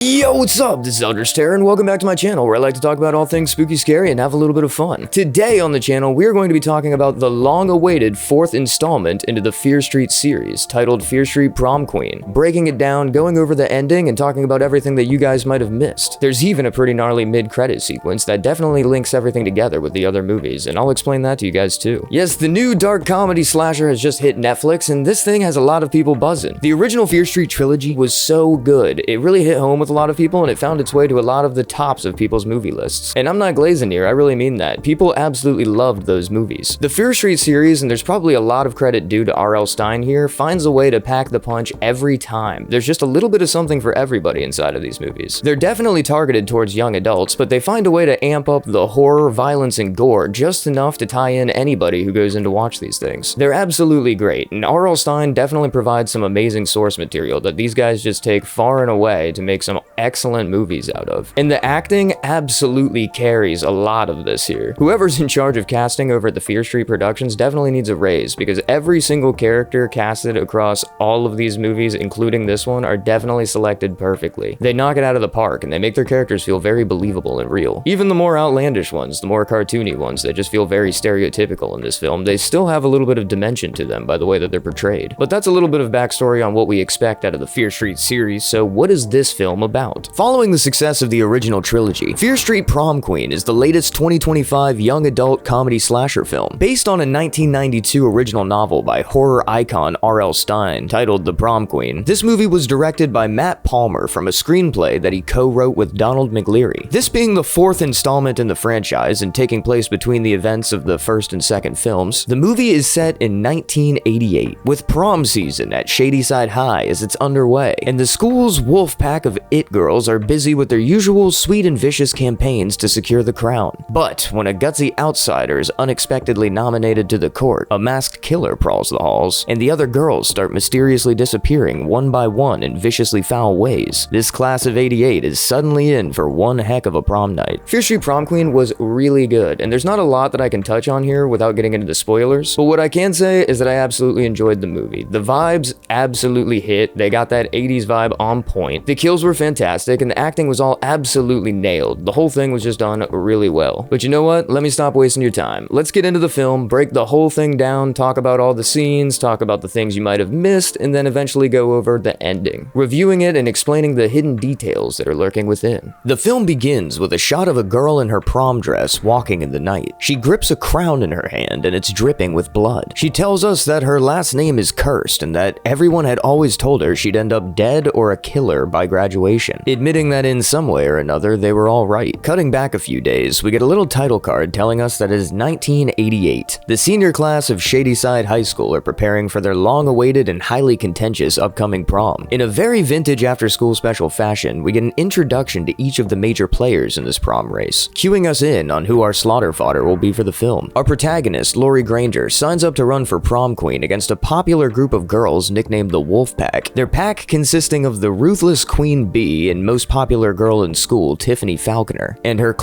Yo, what's up? This is Elderstare, and welcome back to my channel where I like to talk about all things spooky, scary, and have a little bit of fun. Today on the channel, we're going to be talking about the long-awaited fourth installment into the Fear Street series, titled Fear Street Prom Queen. Breaking it down, going over the ending, and talking about everything that you guys might have missed. There's even a pretty gnarly mid-credit sequence that definitely links everything together with the other movies, and I'll explain that to you guys too. Yes, the new dark comedy slasher has just hit Netflix, and this thing has a lot of people buzzing. The original Fear Street trilogy was so good. It really hit home with a lot of people, and it found its way to a lot of the tops of people's movie lists. And I'm not glazing here, I really mean that. People absolutely loved those movies. The Fear Street series, and there's probably a lot of credit due to R.L. Stine here, finds a way to pack the punch every time. There's just a little bit of something for everybody inside of these movies. They're definitely targeted towards young adults, but they find a way to amp up the horror, violence, and gore just enough to tie in anybody who goes in to watch these things. They're absolutely great, and R.L. Stine definitely provides some amazing source material that these guys just take far and away to make some excellent movies out of. And the acting absolutely carries a lot of this here. Whoever's in charge of casting over at the Fear Street Productions definitely needs a raise, because every single character casted across all of these movies, including this one, are definitely selected perfectly. They knock it out of the park, and they make their characters feel very believable and real. Even the more outlandish ones, the more cartoony ones that just feel very stereotypical in this film, they still have a little bit of dimension to them by the way that they're portrayed. But that's a little bit of backstory on what we expect out of the Fear Street series, so what is this film about? Following the success of the original trilogy, Fear Street Prom Queen is the latest 2025 young adult comedy slasher film. Based on a 1992 original novel by horror icon R.L. Stine titled The Prom Queen, this movie was directed by Matt Palmer from a screenplay that he co-wrote with Donald McLeary. This being the fourth installment in the franchise and taking place between the events of the first and second films, the movie is set in 1988, with prom season at Shadyside High as it's underway, and the school's wolf pack of it girls are busy with their usual sweet and vicious campaigns to secure the crown. But when a gutsy outsider is unexpectedly nominated to the court, a masked killer prowls the halls, and the other girls start mysteriously disappearing one by one in viciously foul ways, this class of '88 is suddenly in for one heck of a prom night. Fear Street Prom Queen was really good, and there's not a lot that I can touch on here without getting into the spoilers, but what I can say is that I absolutely enjoyed the movie. The vibes absolutely hit, they got that 80s vibe on point, the kills were fantastic, and the acting was all absolutely nailed. The whole thing was just done really well. But you know what? Let me stop wasting your time. Let's get into the film, break the whole thing down, talk about all the scenes, talk about the things you might have missed, and then eventually go over the ending, reviewing it and explaining the hidden details that are lurking within. The film begins with a shot of a girl in her prom dress walking in the night. She grips a crown in her hand and it's dripping with blood. She tells us that her last name is cursed and that everyone had always told her she'd end up dead or a killer by graduation, admitting that in some way or another they were all right. Cutting back a few days, we get a little title card telling us that it is 1988. The senior class of Shadyside High School are preparing for their long-awaited and highly contentious upcoming prom. In a very vintage after-school special fashion, we get an introduction to each of the major players in this prom race, cueing us in on who our slaughter fodder will be for the film. Our protagonist, Lori Granger, signs up to run for prom queen against a popular group of girls nicknamed the Wolf Pack. Their pack consisting of the ruthless Queen Bee and most popular girl in school, Tiffany Falconer, and her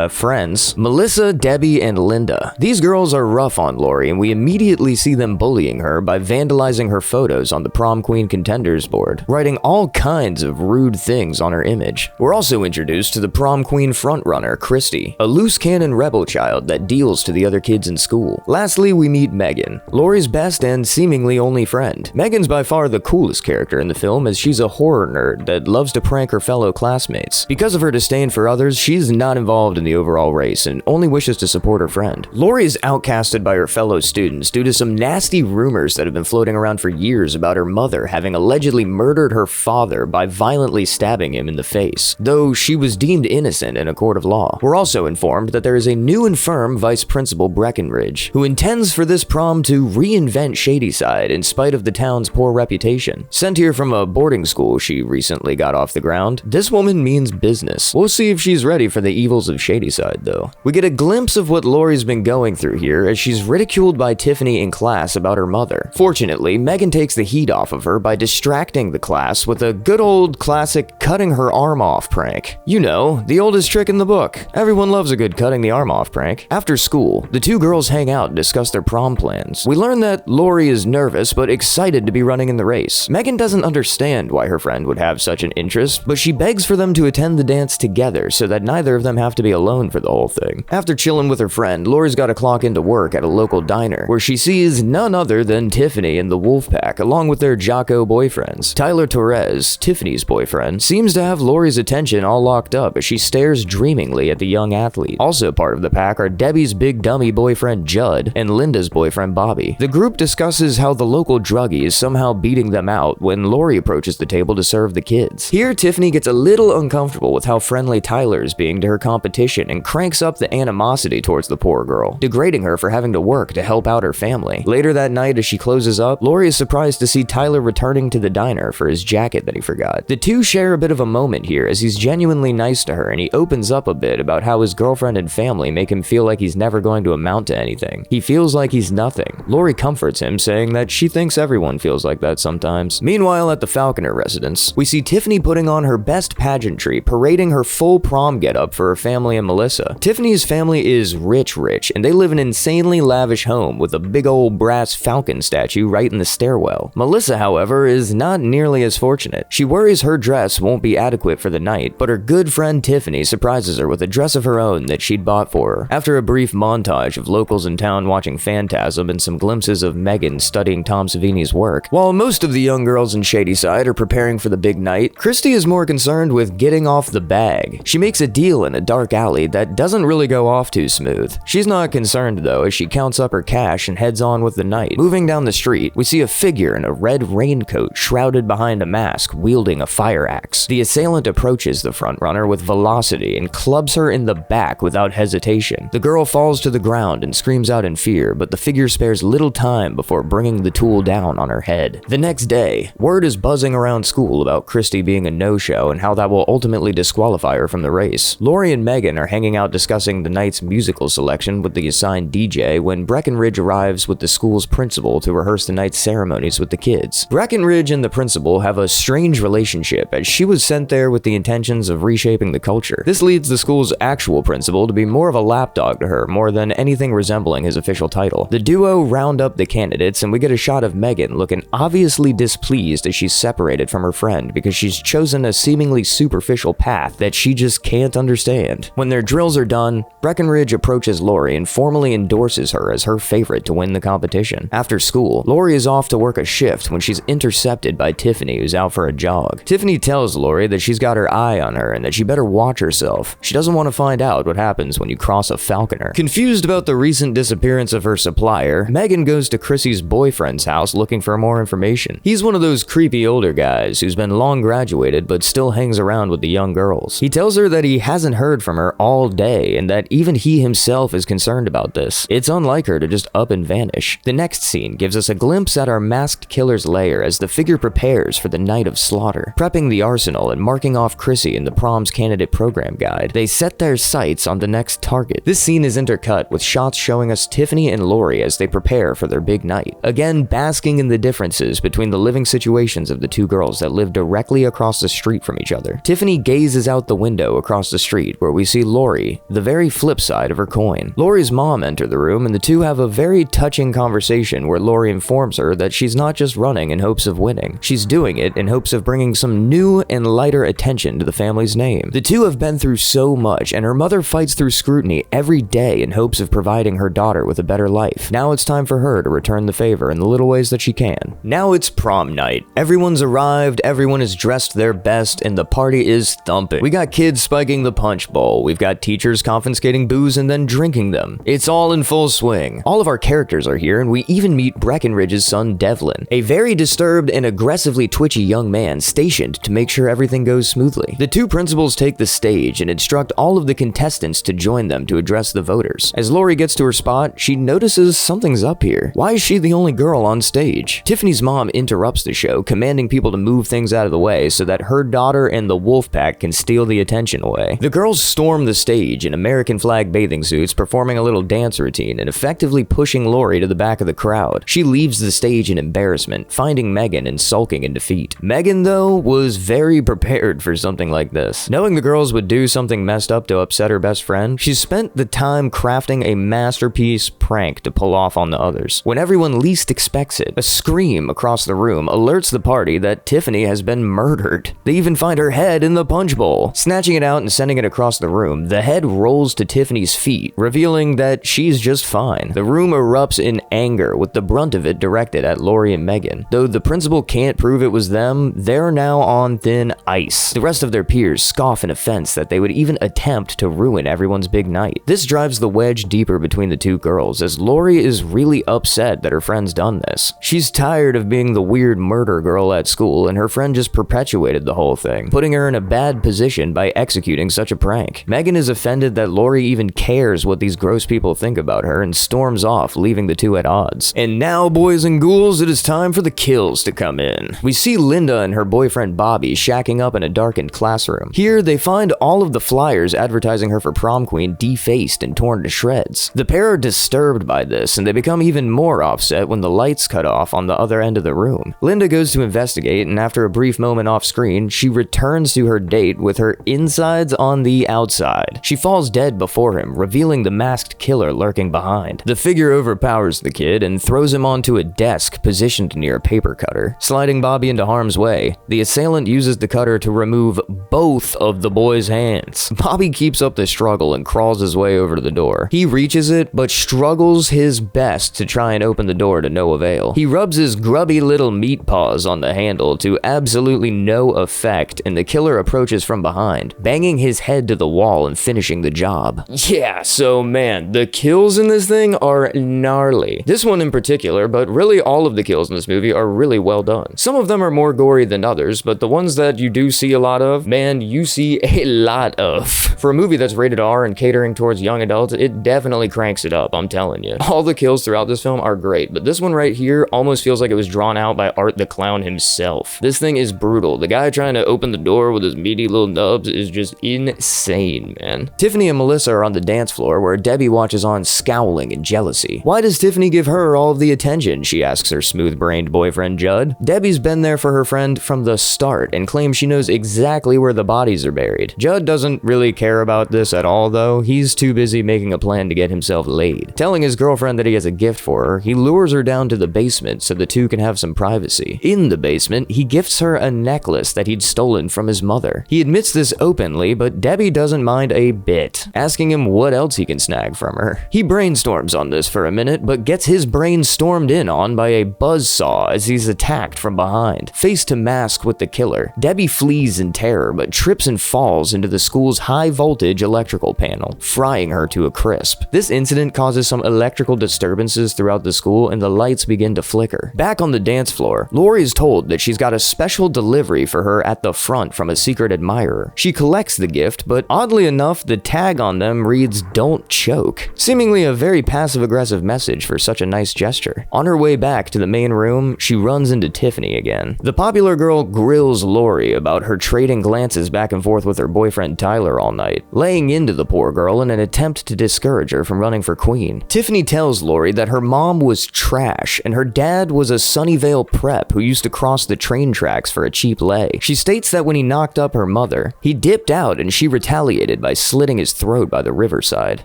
friends, Melissa, Debbie, and Linda. These girls are rough on Lori, and we immediately see them bullying her by vandalizing her photos on the Prom Queen contenders board, writing all kinds of rude things on her image. We're also introduced to the Prom Queen frontrunner, Christy, a loose cannon rebel child that deals to the other kids in school. Lastly, we meet Megan, Lori's best and seemingly only friend. Megan's by far the coolest character in the film, as she's a horror nerd that loves to prank her fellow classmates. Because of her disdain for others, she's not involved in the overall race and only wishes to support her friend. Lori is outcasted by her fellow students due to some nasty rumors that have been floating around for years about her mother having allegedly murdered her father by violently stabbing him in the face, though she was deemed innocent in a court of law. We're also informed that there is a new and firm vice principal, Breckenridge, who intends for this prom to reinvent Shadyside in spite of the town's poor reputation. Sent here from a boarding school she recently got off the ground, this woman means business. We'll see if she's ready for the evils of Shadyside, though. We get a glimpse of what Lori's been going through here as she's ridiculed by Tiffany in class about her mother. Fortunately, Megan takes the heat off of her by distracting the class with a good old classic cutting her arm off prank. You know, the oldest trick in the book. Everyone loves a good cutting the arm off prank. After school, the two girls hang out and discuss their prom plans. We learn that Lori is nervous but excited to be running in the race. Megan doesn't understand why her friend would have such an interest, but she begs for them to attend the dance together so that neither of them have to be alone for the whole thing. After chilling with her friend, Lori's got to clock into work at a local diner, where she sees none other than Tiffany and the Wolfpack, along with their Jocko boyfriends. Tyler Torres, Tiffany's boyfriend, seems to have Lori's attention all locked up as she stares dreamingly at the young athlete. Also part of the pack are Debbie's big dummy boyfriend Judd and Linda's boyfriend Bobby. The group discusses how the local druggie is somehow beating them out when Lori approaches the table to serve the kids. Here, Tiffany gets a little uncomfortable with how friendly Tyler is being to her competition and cranks up the animosity towards the poor girl, degrading her for having to work to help out her family. Later that night, as she closes up, Lori is surprised to see Tyler returning to the diner for his jacket that he forgot. The two share a bit of a moment here as he's genuinely nice to her, and he opens up a bit about how his girlfriend and family make him feel like he's never going to amount to anything. He feels like he's nothing. Lori comforts him, saying that she thinks everyone feels like that sometimes. Meanwhile, at the Falconer residence, we see Tiffany putting on her best pageantry, parading her full prom getup for her family and Melissa. Tiffany's family is rich, and they live in an insanely lavish home with a big old brass falcon statue right in the stairwell. Melissa, however, is not nearly as fortunate. She worries her dress won't be adequate for the night, but her good friend Tiffany surprises her with a dress of her own that she'd bought for her. After a brief montage of locals in town watching Phantasm and some glimpses of Megan studying Tom Savini's work, while most of the young girls in Shadyside are preparing for the big night, Christy is more concerned with getting off the bag. She makes a deal in a dark alley that doesn't really go off too smooth. She's not concerned though as she counts up her cash and heads on with the night. Moving down the street, we see a figure in a red raincoat shrouded behind a mask wielding a fire axe. The assailant approaches the frontrunner with velocity and clubs her in the back without hesitation. The girl falls to the ground and screams out in fear, but the figure spares little time before bringing the tool down on her head. The next day, word is buzzing around school about Christy being a no-show and how that will ultimately disqualify her from the race. Lori and Megan are hanging out discussing the night's musical selection with the assigned DJ when Breckenridge arrives with the school's principal to rehearse the night's ceremonies with the kids. Breckenridge and the principal have a strange relationship as she was sent there with the intentions of reshaping the culture. This leads the school's actual principal to be more of a lapdog to her more than anything resembling his official title. The duo round up the candidates and we get a shot of Megan looking obviously displeased as she's separated from her friend because she's chosen a seemingly superficial path that she just can't understand. When their drills are done, Breckenridge approaches Lori and formally endorses her as her favorite to win the competition. After school, Lori is off to work a shift when she's intercepted by Tiffany, who's out for a jog. Tiffany tells Lori that she's got her eye on her and that she better watch herself. She doesn't want to find out what happens when you cross a falconer. Confused about the recent disappearance of her supplier, Megan goes to Chrissy's boyfriend's house looking for more information. He's one of those creepy older guys who's been long graduated but still hangs around with the young girls. He tells her that he hasn't heard from her all day and that even he himself is concerned about this. It's unlike her to just up and vanish. The next scene gives us a glimpse at our masked killer's lair as the figure prepares for the night of slaughter. Prepping the arsenal and marking off Chrissy in the prom's candidate program guide, they set their sights on the next target. This scene is intercut with shots showing us Tiffany and Lori as they prepare for their big night. Again, basking in the differences between the living situations of the two girls that live directly across the street from each other. Tiffany gazes out the window across the street where we see Lori, the very flip side of her coin. Lori's mom enters the room and the two have a very touching conversation where Lori informs her that she's not just running in hopes of winning. She's doing it in hopes of bringing some new and lighter attention to the family's name. The two have been through so much and her mother fights through scrutiny every day in hopes of providing her daughter with a better life. Now it's time for her to return the favor in the little ways that she can. Now it's prom night. Everyone's arrived, everyone is dressed their best, and the party is thumping. We got kids spiking the punch bowl, we've got teachers confiscating booze and then drinking them. It's all in full swing. All of our characters are here and we even meet Breckenridge's son Devlin, a very disturbed and aggressively twitchy young man stationed to make sure everything goes smoothly. The two principals take the stage and instruct all of the contestants to join them to address the voters. As Lori gets to her spot, she notices something's up here. Why is she the only girl on stage? Tiffany's mom interrupts the show, commanding people to move things out of the way so that her daughter and the Wolfpack can steal the attention away. The girls storm the stage in American flag bathing suits, performing a little dance routine and effectively pushing Lori to the back of the crowd. She leaves the stage in embarrassment, finding Megan and sulking in defeat. Megan, though, was very prepared for something like this. Knowing the girls would do something messed up to upset her best friend, she spent the time crafting a masterpiece prank to pull off on the others. When everyone least expects it, a scream across the room alerts the party that Tiffany has been been murdered. They even find her head in the punch bowl. Snatching it out and sending it across the room, the head rolls to Tiffany's feet, revealing that she's just fine. The room erupts in anger, with the brunt of it directed at Lori and Megan. Though the principal can't prove it was them, they're now on thin ice. The rest of their peers scoff in offense that they would even attempt to ruin everyone's big night. This drives the wedge deeper between the two girls, as Lori is really upset that her friend's done this. She's tired of being the weird murder girl at school, and her friend just perpetuated the whole thing, putting her in a bad position by executing such a prank. Megan is offended that Lori even cares what these gross people think about her and storms off, leaving the two at odds. And now, boys and ghouls, it is time for the kills to come in. We see Linda and her boyfriend Bobby shacking up in a darkened classroom. Here, they find all of the flyers advertising her for prom queen defaced and torn to shreds. The pair are disturbed by this, and they become even more offset when the lights cut off on the other end of the room. Linda goes to investigate, and after a brief moment off screen, she returns to her date with her insides on the outside. She falls dead before him, revealing the masked killer lurking behind. The figure overpowers the kid and throws him onto a desk positioned near a paper cutter. Sliding Bobby into harm's way, the assailant uses the cutter to remove both of the boy's hands. Bobby keeps up the struggle and crawls his way over to the door. He reaches it, but struggles his best to try and open the door to no avail. He rubs his grubby little meat paws on the handle to absolutely no effect, and the killer approaches from behind, banging his head to the wall and finishing the job. Yeah, so man, the kills in this thing are gnarly. This one in particular, but really all of the kills in this movie are really well done. Some of them are more gory than others, but the ones that you do see a lot of, man, you see a lot of. For a movie that's rated R and catering towards young adults, it definitely cranks it up, I'm telling you. All the kills throughout this film are great, but this one right here almost feels like it was drawn out by Art the Clown himself. This thing is brutal. The guy trying to open the door with his meaty little nubs is just insane, man. Tiffany and Melissa are on the dance floor where Debbie watches on scowling in jealousy. Why does Tiffany give her all of the attention, she asks her smooth-brained boyfriend Judd. Debbie's been there for her friend from the start and claims she knows exactly where the bodies are buried. Judd doesn't really care about this at all though. He's too busy making a plan to get himself laid. Telling his girlfriend that he has a gift for her, he lures her down to the basement so the two can have some privacy. In the basement, he gifts her a necklace that he'd stolen from his mother. He admits this openly, but Debbie doesn't mind a bit, asking him what else he can snag from her. He brainstorms on this for a minute, but gets his brain stormed in on by a buzzsaw as he's attacked from behind. Face to mask with the killer, Debbie flees in terror but trips and falls into the school's high-voltage electrical panel, frying her to a crisp. This incident causes some electrical disturbances throughout the school and the lights begin to flicker. Back on the dance floor, Lori is told that she's got a special delivery for her at the front from a secret admirer. She collects the gift, but oddly enough, the tag on them reads "Don't choke," seemingly a very passive-aggressive message for such a nice gesture. On her way back to the main room, she runs into Tiffany again. The popular girl grills Lori about her trading glances back and forth with her boyfriend Tyler all night, laying into the poor girl in an attempt to discourage her from running for queen. Tiffany tells Lori that her mom was trash and her dad was a Sunnyvale prep who used to cross the train tracks for a cheap lay. She states that when he knocked up her mother, he dipped out and she retaliated by slitting his throat by the riverside.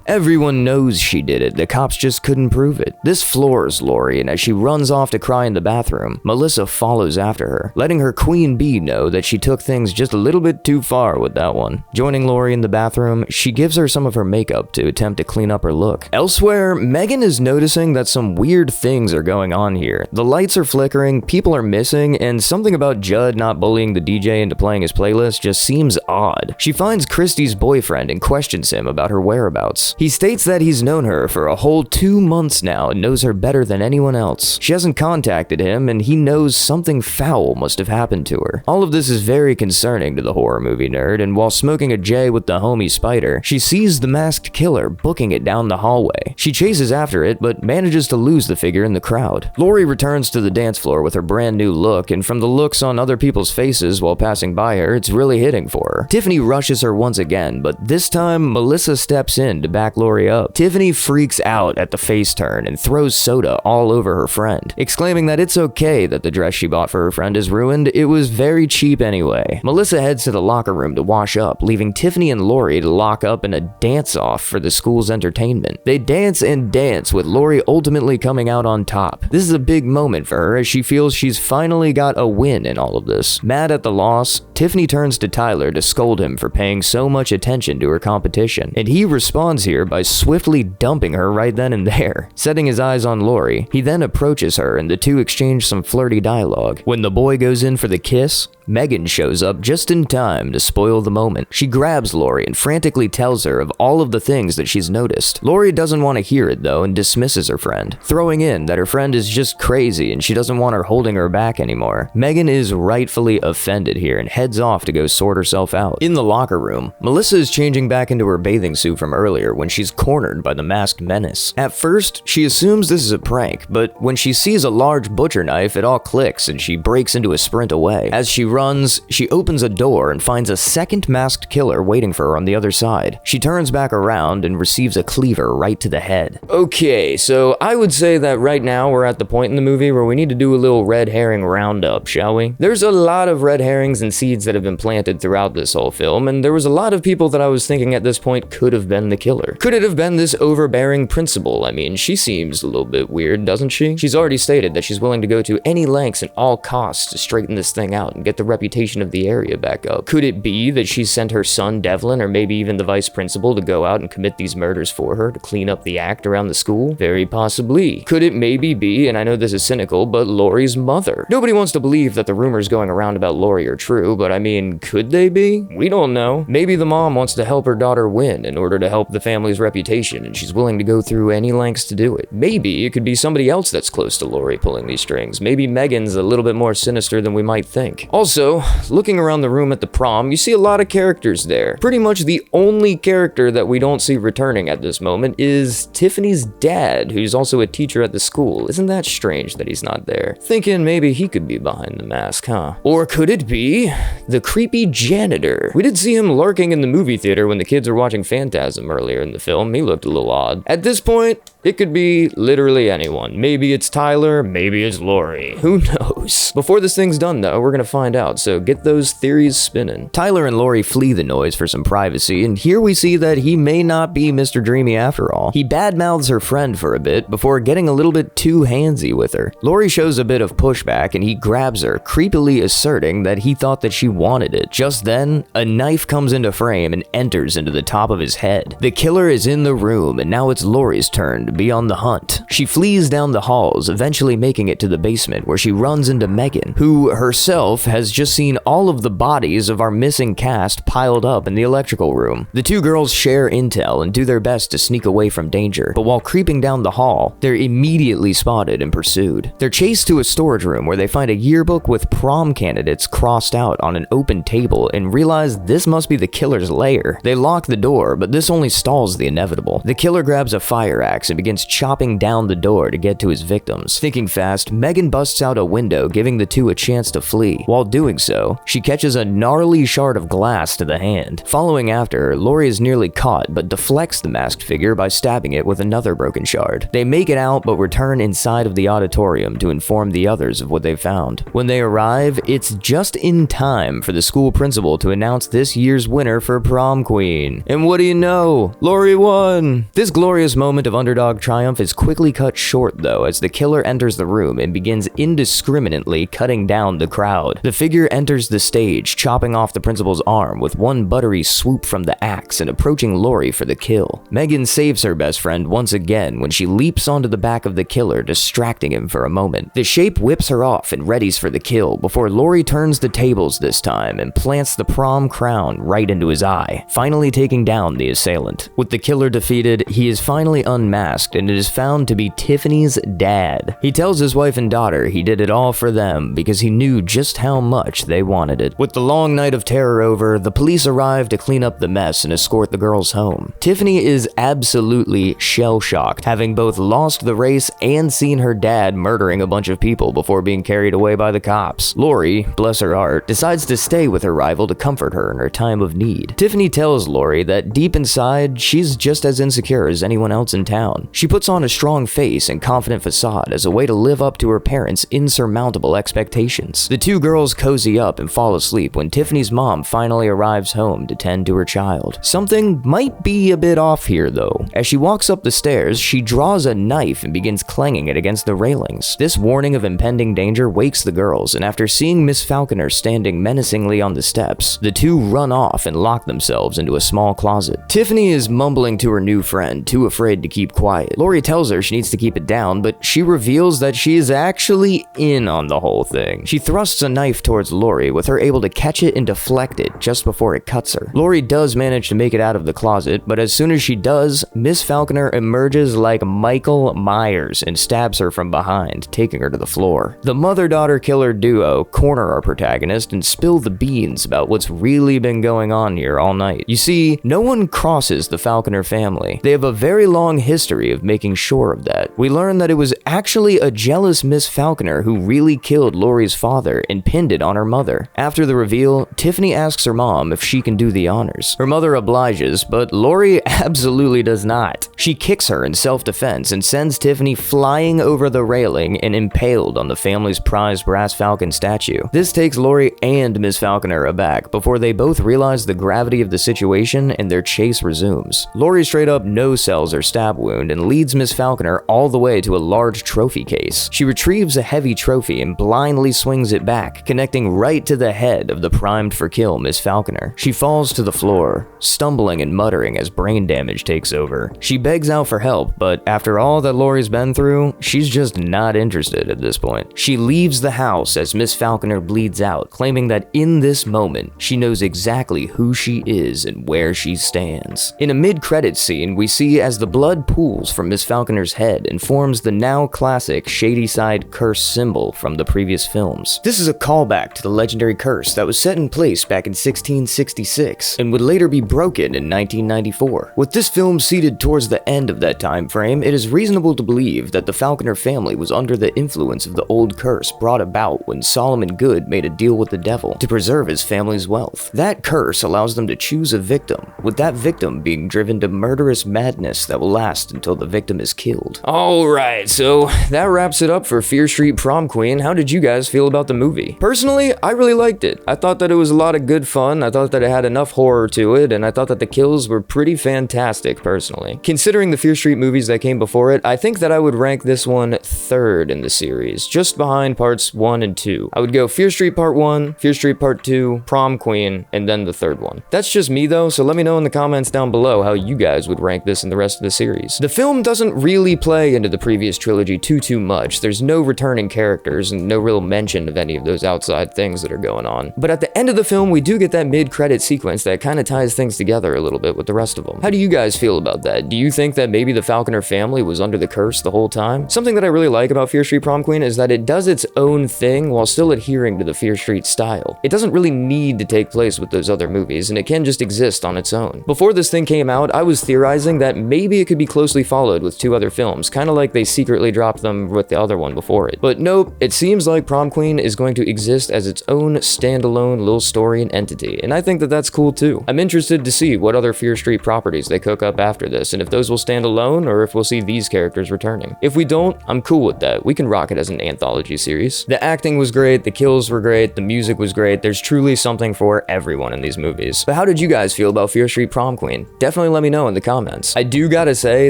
Everyone knows she did it, the cops just couldn't prove it. This floors Lori, and as she runs off to cry in the bathroom, Melissa follows after her, letting her queen bee know that she took things just a little bit too far with that one. Joining Lori in the bathroom, she gives her some of her makeup to attempt to clean up her look. Elsewhere, Megan is noticing that some weird things are going on here. The lights are flickering, people are missing, and something about Judd not bullying the DJ into playing his playlist just seems odd. She finds Christy's boyfriend and questions him about her whereabouts. He states that he's known her for a whole 2 months now and knows her better than anyone else. She hasn't contacted him, and he knows something foul must have happened to her. All of this is very concerning to the horror movie nerd, and while smoking a J with the homie Spider, she sees the masked killer booking it down the hallway. She chases after it, but manages to lose the figure in the crowd. Lori returns to the dance floor with her brand new look, and from the looks on other people's faces while passing by her, it's really hitting for her. Tiffany rushes her once again, but this time, Melissa steps in to back Lori up. Tiffany freaks out at the face turn and throws soda all over her friend, exclaiming that it's okay that the dress she bought for her friend is ruined, it was very cheap anyway. Melissa heads to the locker room to wash up, leaving Tiffany and Lori to lock up in a dance-off for the school's entertainment. They dance and dance, with Lori ultimately coming out on top. This is a big moment for her as she feels she's finally got a win in all of this. Mad at the loss, Tiffany turns to Tyler to scold him for paying so much attention to her competition, and he responds here by swiftly dumping her right then and there. Setting his eyes on Lori, he then approaches her and the two exchange some flirty dialogue. When the boy goes in for the kiss, Megan shows up just in time to spoil the moment. She grabs Lori and frantically tells her of all of the things that she's noticed. Lori doesn't want to hear it though and dismisses her friend, throwing in that her friend is just crazy and she doesn't want her holding her back anymore. Megan is rightfully offended here and heads off to go sort herself out. In the locker room, Melissa is changing back into her bathing suit from earlier when she's cornered by the masked menace. At first, she assumes this is a prank, but when she sees a large butcher knife, it all clicks and she breaks into a sprint away. As she runs, she opens a door and finds a second masked killer waiting for her on the other side. She turns back around and receives a cleaver right to the head. Okay, so I would say that right now we're at the point in the movie where we need to do a little red herring roundup, shall we? There's a lot of red herrings and seeds that have been planted throughout this whole film, and there was a lot of people that I was thinking at this point could have been the killer. Could it have been this overbearing principal? I mean, she seems a little bit weird, doesn't she? She's already stated that she's willing to go to any lengths and all costs to straighten this thing out and get the reputation of the area back up. Could it be that she sent her son Devlin, or maybe even the vice principal, to go out and commit these murders for her to clean up the act around the school? Very possibly. Could it maybe be, and I know this is cynical, but Lori's mother? Nobody wants to believe that the rumors going around about Lori are true, but I mean, could they be? We don't know. Maybe the mom wants to help her daughter win in order to help the family's reputation, and she's willing to go through any lengths to do it. Maybe it could be somebody else that's close to Lori pulling these strings. Maybe Megan's a little bit more sinister than we might think. Also, looking around the room at the prom, you see a lot of characters there. Pretty much the only character that we don't see returning at this moment is Tiffany's dad, who's also a teacher at the school. Isn't that strange that he's not there? Thinking maybe he could be behind the mask, huh? Or could it be the creepy janitor? We did see him lurking in the movie theater when the kids were watching Phantasm earlier in the film. He looked a little odd. At this point, it could be literally anyone. Maybe it's Tyler, maybe it's Lori. Who knows? Before this thing's done though, we're gonna find out, so get those theories spinning. Tyler and Lori flee the noise for some privacy, and here we see that he may not be Mr. Dreamy after all. He badmouths her friend for a bit before getting a little bit too handsy with her. Lori shows a bit of pushback and he grabs her, creepily asserting that he thought that she wanted it. Just then, a knife comes into frame and enters into the top of his head. The killer is in the room, and now it's Lori's turn to be on the hunt. She flees down the halls, eventually making it to the basement where she runs into Megan, who herself has just seen all of the bodies of our missing cast piled up in the electrical room. The two girls share intel and do their best to sneak away from danger, but while creeping down the hall, they're immediately spotted and pursued. They're chased to a storage room where they find a yearbook with prom candidates crossed out on an open table and realize this must be the killer's lair. They lock the door, but this only stalls the inevitable. The killer grabs a fire axe and begins chopping down the door to get to his victims. Thinking fast, Megan busts out a window, giving the two a chance to flee. While doing so, she catches a gnarly shard of glass to the hand. Following after her, Lori is nearly caught but deflects the masked figure by stabbing it with another broken shard. They make it out but return inside of the auditorium to inform the others of what they found. When they arrive, it's just in time for the school principal to announce this year's winner for Prom Queen. And what do you know? Lori won! This glorious moment of underdog triumph is quickly cut short though as the killer enters the room and begins indiscriminately cutting down the crowd. The figure enters the stage, chopping off the principal's arm with one buttery swoop from the axe and approaching Lori for the kill. Megan saves her best friend once again when she leaps onto the back of the killer, distracting him for a moment. The shape whips her off and readies for the kill before Lori turns the tables this time and plants the prom crown right into his eye, finally taking down the assailant. With the killer defeated, he is finally unmasked and it is found to be Tiffany's dad. He tells his wife and daughter he did it all for them because he knew just how much they wanted it. With the long night of terror over, the police arrive to clean up the mess and escort the girls home. Tiffany is absolutely shell-shocked, having both lost the race and seen her dad murdering a bunch of people before being carried away by the cops. Lori, bless her heart, decides to stay with her rival to comfort her in her time of need. Tiffany tells Lori that deep inside, she's just as insecure as anyone else in town. She puts on a strong face and confident facade as a way to live up to her parents' insurmountable expectations. The two girls cozy up and fall asleep when Tiffany's mom finally arrives home to tend to her child. Something might be a bit off here though. As she walks up the stairs, she draws a knife and begins clanging it against the railings. This warning of impending danger wakes the girls, and after seeing Miss Falconer standing menacingly on the steps, the two run off and lock themselves into a small closet. Tiffany is mumbling to her new friend, too afraid to keep quiet. Lori tells her she needs to keep it down, but she reveals that she is actually in on the whole thing. She thrusts a knife towards Lori, with her able to catch it and deflect it just before it cuts her. Lori does manage to make it out of the closet, but as soon as she does, Miss Falconer emerges like Michael Myers and stabs her from behind, taking her to the floor. The mother-daughter killer duo corner our protagonist and spill the beans about what's really been going on here all night. You see, no one crosses the Falconer family. They have a very long history of making sure of that. We learn that it was actually a jealous Miss Falconer who really killed Lori's father and pinned it on her mother. After the reveal, Tiffany asks her mom if she can do the honors. Her mother obliges, but Lori absolutely does not. She kicks her in self-defense and sends Tiffany flying over the railing and impaled on the family's prized brass falcon statue. This takes Lori and Miss Falconer aback before they both realize the gravity of the situation and their chase resumes. Lori straight up no-sells her stab wound and leads Miss Falconer all the way to a large trophy case. She retrieves a heavy trophy and blindly swings it back, connecting right to the head of the primed for kill Miss Falconer. She falls to the floor, stumbling and muttering as brain damage takes over. She begs out for help, but after all that Lori's been through, she's just not interested at this point. She leaves the house as Miss Falconer bleeds out, claiming that in this moment, she knows exactly who she is and where she stands. In a mid-credits scene, we see as the blood pools from Miss Falconer's head and forms the now classic Shady Side curse symbol from the previous films. This is a callback to the legendary curse that was set in place back in 1666 and would later be broken in 1994. With this film seated towards the end of that time frame, it is reasonable to believe that the Falconer family was under the influence of the old curse brought about when Solomon Good made a deal with the devil to preserve his family's wealth. That curse allows them to choose a victim, with that victim being driven to murderous madness that will last until the victim is killed. Alright, so that wraps it up for Fear Street Prom Queen. How did you guys feel about the movie? Personally, I really liked it. I thought that it was a lot of good fun. I thought that it had enough horror to it, and I thought that the kills were pretty fantastic, personally. Considering the Fear Street movies that came before it, I think that I would rank this one third in the series, just behind parts 1 and 2. I would go Fear Street Part 1, Fear Street Part 2, Prom Queen, and then the third one. That's just me though, so let me know in the comments down below how you guys would rank this in the rest of the series. The film doesn't really play into the previous trilogy too much. There's no returning characters and no real mention of any of those outside things that are going on. But at the end of the film, we do get that mid-credit sequence that kind of ties things together a little bit with the rest of them. How do you guys feel about that? Do you think that maybe the Falconer family was under the curse the whole time? Something that I really like about Fear Street Prom Queen is that it does its own thing while still adhering to the Fear Street style. It doesn't really need to take place with those other movies, and it can just exist on its own. Before this thing came out, I was theorizing that maybe it could be closely followed with 2 other films, kind of like they secretly dropped them with the other one before it. But nope, it seems like Prom Queen is going to exist as its own standalone little story and entity, and I think that that's cool too. I'm interested to see what other Fear Street properties they cook up after this, and if those will stand alone, or if we'll see these characters returning. If we don't, I'm cool with that. We can rock it as an anthology series. The acting was great, the kills were great, the music was great. There's truly something for everyone in these movies. But how did you guys feel about Fear Street Prom Queen? Definitely let me know in the comments. I do gotta say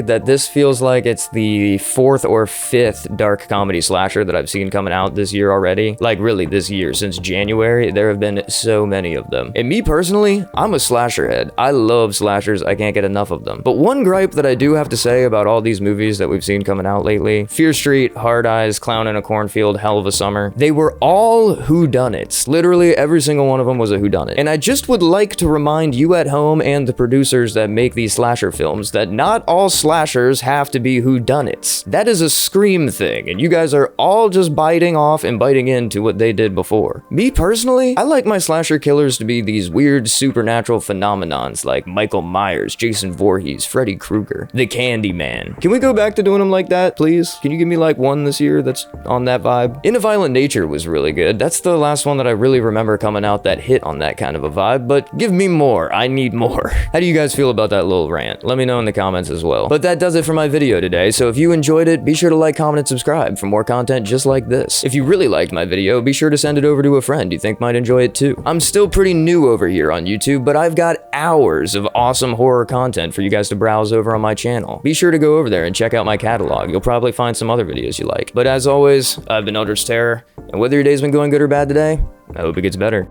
that this feels like it's the 4th or 5th dark comedy slasher that I've seen coming out this year already. Like really this year, since January, there have been so many of them. And me personally, I'm a slasher head. I love slashers, I can't get enough of them. But one gripe that I do have to say about all these movies that we've seen coming out lately, Fear Street, Hard Eyes, Clown in a Cornfield, Hell of a Summer, they were all whodunits. Literally every single one of them was a whodunit. And I just would like to remind you at home and the producers that make these slasher films that not all slashers have to be whodunits. That is a Scream thing, and you guys are all just biting off and biting into what they did before. Me personally, I like my slasher killers to be these weird supernatural phenomenons like Michael Myers, Jason Voorhees, Freddy Krueger, the Candyman. Can we go back to doing them like that, please? Can you give me like one this year that's on that vibe? In a Violent Nature was really good. That's the last one that I really remember coming out that hit on that kind of a vibe, but give me more. I need more. How do you guys feel about that little rant? Let me know in the comments as well. But that does does it for my video today, so if you enjoyed it, be sure to like, comment, and subscribe for more content just like this. If you really liked my video, be sure to send it over to a friend you think might enjoy it too. I'm still pretty new over here on YouTube, but I've got hours of awesome horror content for you guys to browse over on my channel. Be sure to go over there and check out my catalog. You'll probably find some other videos you like. But as always, I've been Eldritch Terror, and whether your day's been going good or bad today, I hope it gets better.